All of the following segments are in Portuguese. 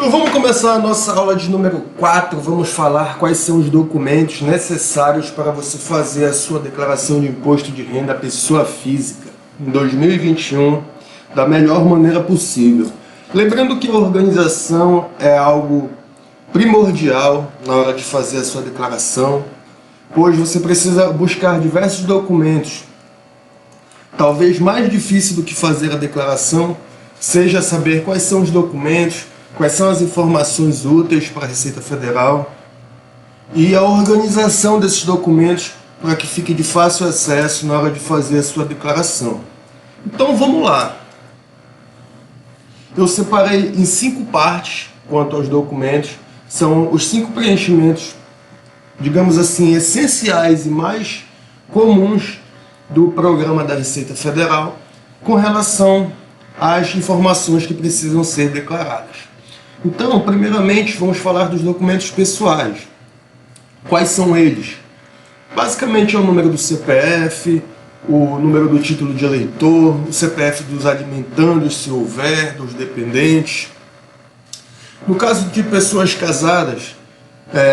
Então vamos começar a nossa aula de número 4, vamos falar quais são os documentos necessários para você fazer a sua declaração de imposto de renda à pessoa física em 2021 da melhor maneira possível. Lembrando que a organização é algo primordial na hora de fazer a sua declaração, pois você precisa buscar diversos documentos. Talvez mais difícil do que fazer a declaração seja saber quais são os documentos, quais são as informações úteis para a Receita Federal e a organização desses documentos para que fique de fácil acesso na hora de fazer a sua declaração. Então vamos lá. Eu separei em 5 partes quanto aos documentos. São os 5 preenchimentos, digamos assim, essenciais e mais comuns do programa da Receita Federal com relação às informações que precisam ser declaradas. Então, primeiramente, vamos falar dos documentos pessoais. Quais são eles? Basicamente é o número do CPF, o número do título de eleitor, o CPF dos alimentandos, se houver, dos dependentes. No caso de pessoas casadas,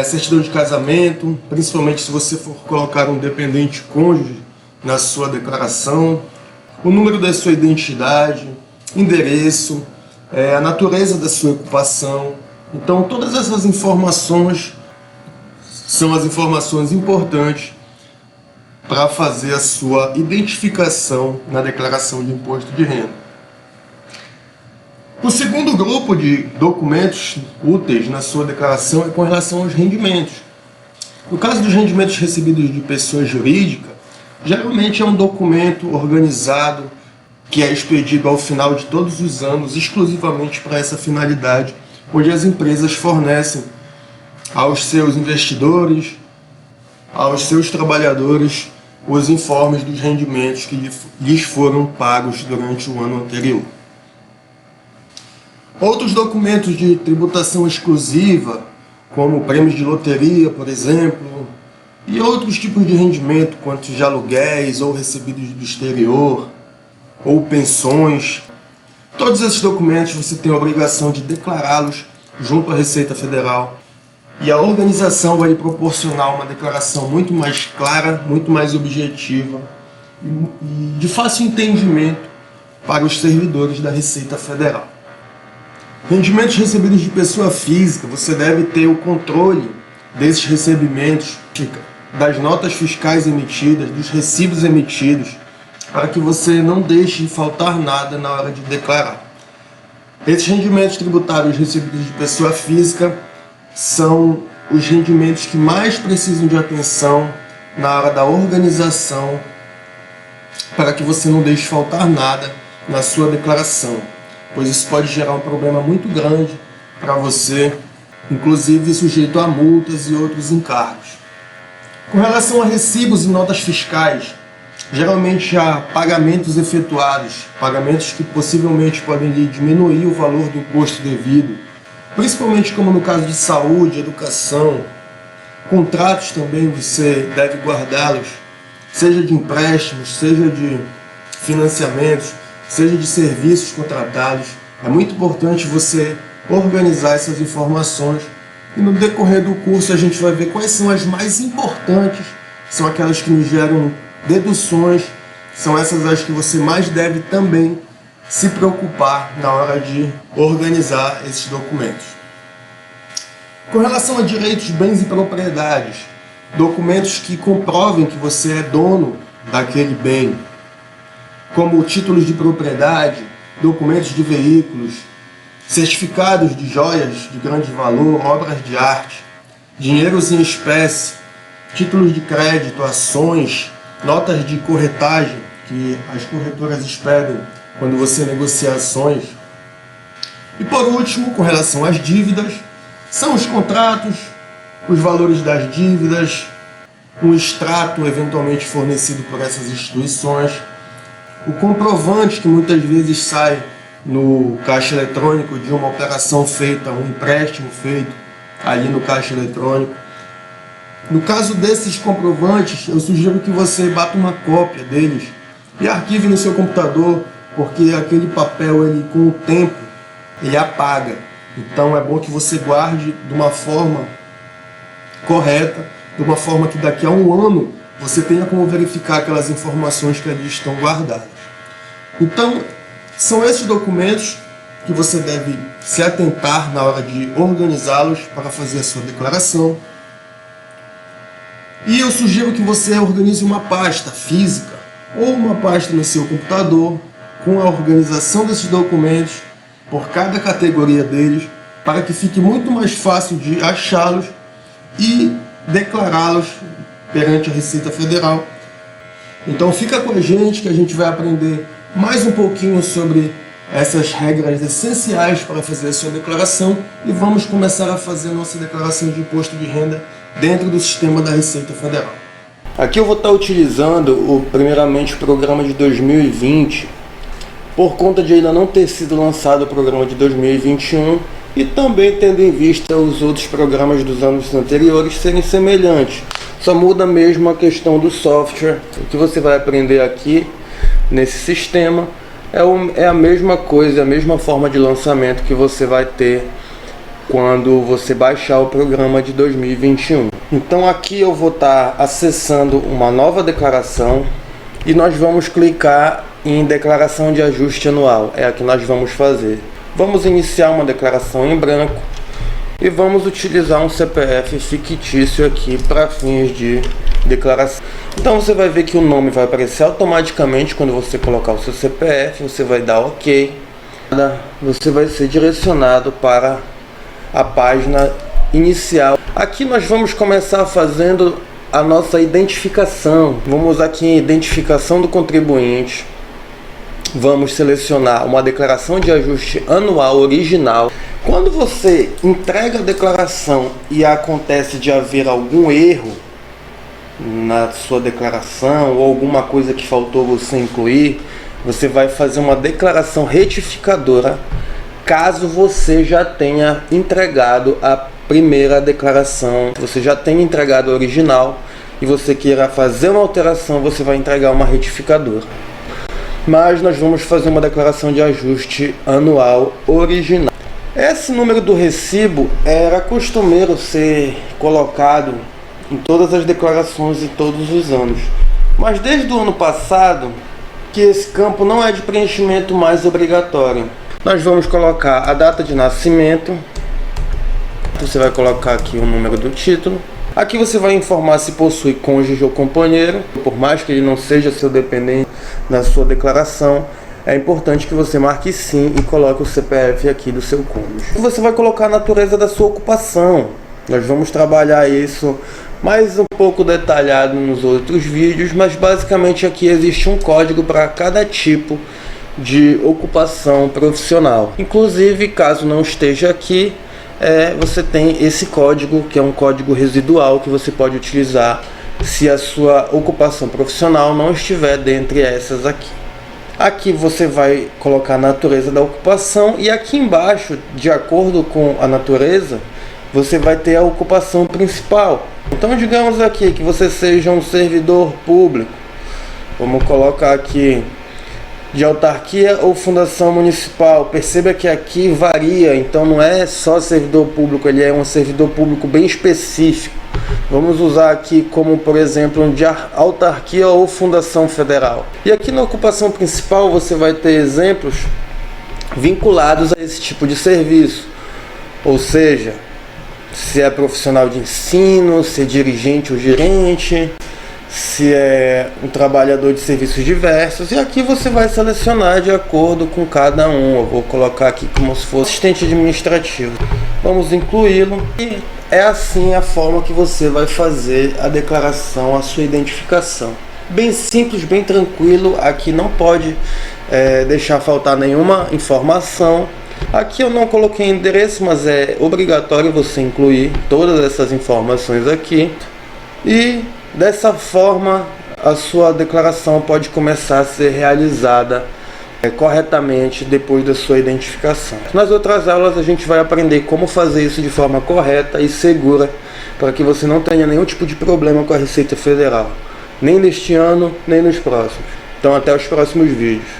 certidão de casamento, principalmente se você for colocar um dependente cônjuge na sua declaração, o número da sua identidade, endereço, a natureza da sua ocupação. Então todas essas informações são as informações importantes para fazer a sua identificação na declaração de imposto de renda. O segundo grupo de documentos úteis na sua declaração é com relação aos rendimentos. No caso dos rendimentos recebidos de pessoa jurídica, geralmente é um documento organizado que é expedido ao final de todos os anos, exclusivamente para essa finalidade, onde as empresas fornecem aos seus investidores, aos seus trabalhadores, os informes dos rendimentos que lhes foram pagos durante o ano anterior. Outros documentos de tributação exclusiva, como prêmios de loteria, por exemplo, e outros tipos de rendimento, quanto de aluguéis ou recebidos do exterior, ou pensões. Todos esses documentos você tem a obrigação de declará-los junto à Receita Federal. E a organização vai lhe proporcionar uma declaração muito mais clara, muito mais objetiva e de fácil entendimento para os servidores da Receita Federal. Rendimentos recebidos de pessoa física, você deve ter o controle desses recebimentos, das notas fiscais emitidas, dos recibos emitidos, para que você não deixe faltar nada na hora de declarar. Esses rendimentos tributários recebidos de pessoa física são os rendimentos que mais precisam de atenção na hora da organização, para que você não deixe faltar nada na sua declaração, pois isso pode gerar um problema muito grande para você, inclusive sujeito a multas e outros encargos. Com relação a recibos e notas fiscais, geralmente há pagamentos efetuados, pagamentos que possivelmente podem lhe diminuir o valor do imposto devido, principalmente como no caso de saúde, educação. Contratos também você deve guardá-los, seja de empréstimos, seja de financiamentos, seja de serviços contratados. É muito importante você organizar essas informações e no decorrer do curso a gente vai ver quais são as mais importantes, são aquelas que nos geram deduções, são essas as que você mais deve também se preocupar na hora de organizar esses documentos. Com relação a direitos, bens e propriedades, documentos que comprovem que você é dono daquele bem, como títulos de propriedade, documentos de veículos, certificados de joias de grande valor, obras de arte, dinheiros em espécie, títulos de crédito, ações, notas de corretagem que as corretoras expedem quando você negocia ações. E por último, com relação às dívidas, são os contratos, os valores das dívidas, um extrato eventualmente fornecido por essas instituições, o comprovante que muitas vezes sai no caixa eletrônico de uma operação feita, um empréstimo feito ali no caixa eletrônico. No caso desses comprovantes, eu sugiro que você bata uma cópia deles e arquive no seu computador, porque aquele papel, ele, com o tempo, ele apaga. Então é bom que você guarde de uma forma correta, de uma forma que daqui a um ano você tenha como verificar aquelas informações que ali estão guardadas. Então, são esses documentos que você deve se atentar na hora de organizá-los para fazer a sua declaração. E eu sugiro que você organize uma pasta física ou uma pasta no seu computador com a organização desses documentos por cada categoria deles, para que fique muito mais fácil de achá-los e declará-los perante a Receita Federal. Então fica com a gente que a gente vai aprender mais um pouquinho sobre essas regras essenciais para fazer a sua declaração e vamos começar a fazer a nossa declaração de imposto de renda dentro do sistema da Receita Federal. Aqui eu vou estar utilizando primeiramente o programa de 2020, por conta de ainda não ter sido lançado o programa de 2021 e também tendo em vista os outros programas dos anos anteriores serem semelhantes. Só muda mesmo a questão do software. O que você vai aprender aqui nesse sistema é a mesma coisa, a mesma forma de lançamento que você vai ter quando você baixar o programa de 2021. Então aqui eu vou estar acessando uma nova declaração e nós vamos clicar em declaração de ajuste anual. É a que nós vamos fazer. Vamos iniciar uma declaração em branco e vamos utilizar um CPF fictício aqui para fins de declaração. Então você vai ver que o nome vai aparecer automaticamente quando você colocar o seu CPF, você vai dar OK. Você vai ser direcionado para a página inicial. Aqui nós vamos começar fazendo a nossa identificação. Vamos aqui em identificação do contribuinte. Vamos selecionar uma declaração de ajuste anual original. Quando você entrega a declaração e acontece de haver algum erro na sua declaração ou alguma coisa que faltou você incluir, você vai fazer uma declaração retificadora caso você já tenha entregado a primeira declaração, você já tenha entregado a original e você queira fazer uma alteração, você vai entregar uma retificadora. Mas nós vamos fazer uma declaração de ajuste anual original. Esse número do recibo era costumeiro ser colocado em todas as declarações em todos os anos. Mas desde o ano passado, que esse campo não é de preenchimento mais obrigatório. Nós vamos colocar a data de nascimento. Você vai colocar aqui o número do título. Aqui você vai informar se possui cônjuge ou companheiro. Por mais que ele não seja seu dependente na sua declaração, é importante que você marque sim e coloque o CPF aqui do seu cônjuge. Você vai colocar a natureza da sua ocupação. Nós vamos trabalhar isso mais um pouco detalhado nos outros vídeos, mas basicamente aqui existe um código para cada tipo de ocupação profissional. Inclusive, caso não esteja aqui, você tem esse código, que é um código residual que você pode utilizar se a sua ocupação profissional não estiver dentre essas aqui. Aqui você vai colocar a natureza da ocupação e aqui embaixo, de acordo com a natureza, você vai ter a ocupação principal. Então digamos aqui que você seja um servidor público. Vamos colocar aqui de autarquia ou fundação municipal. Perceba que aqui varia, então não é só servidor público, ele é um servidor público bem específico. Vamos usar aqui como, por exemplo, um de autarquia ou fundação federal. E aqui na ocupação principal você vai ter exemplos vinculados a esse tipo de serviço. Ou seja, se é profissional de ensino, se é dirigente ou gerente, se é um trabalhador de serviços diversos, e aqui você vai selecionar de acordo com cada um. Eu vou colocar aqui como se fosse assistente administrativo. Vamos incluí-lo e é assim a forma que você vai fazer a declaração, a sua identificação. Bem simples, bem tranquilo, aqui não pode deixar faltar nenhuma informação. Aqui eu não coloquei endereço, mas é obrigatório você incluir todas essas informações aqui. E dessa forma a sua declaração pode começar a ser realizada corretamente depois da sua identificação. Nas outras aulas a gente vai aprender como fazer isso de forma correta e segura, para que você não tenha nenhum tipo de problema com a Receita Federal, nem neste ano, nem nos próximos. Então até os próximos vídeos.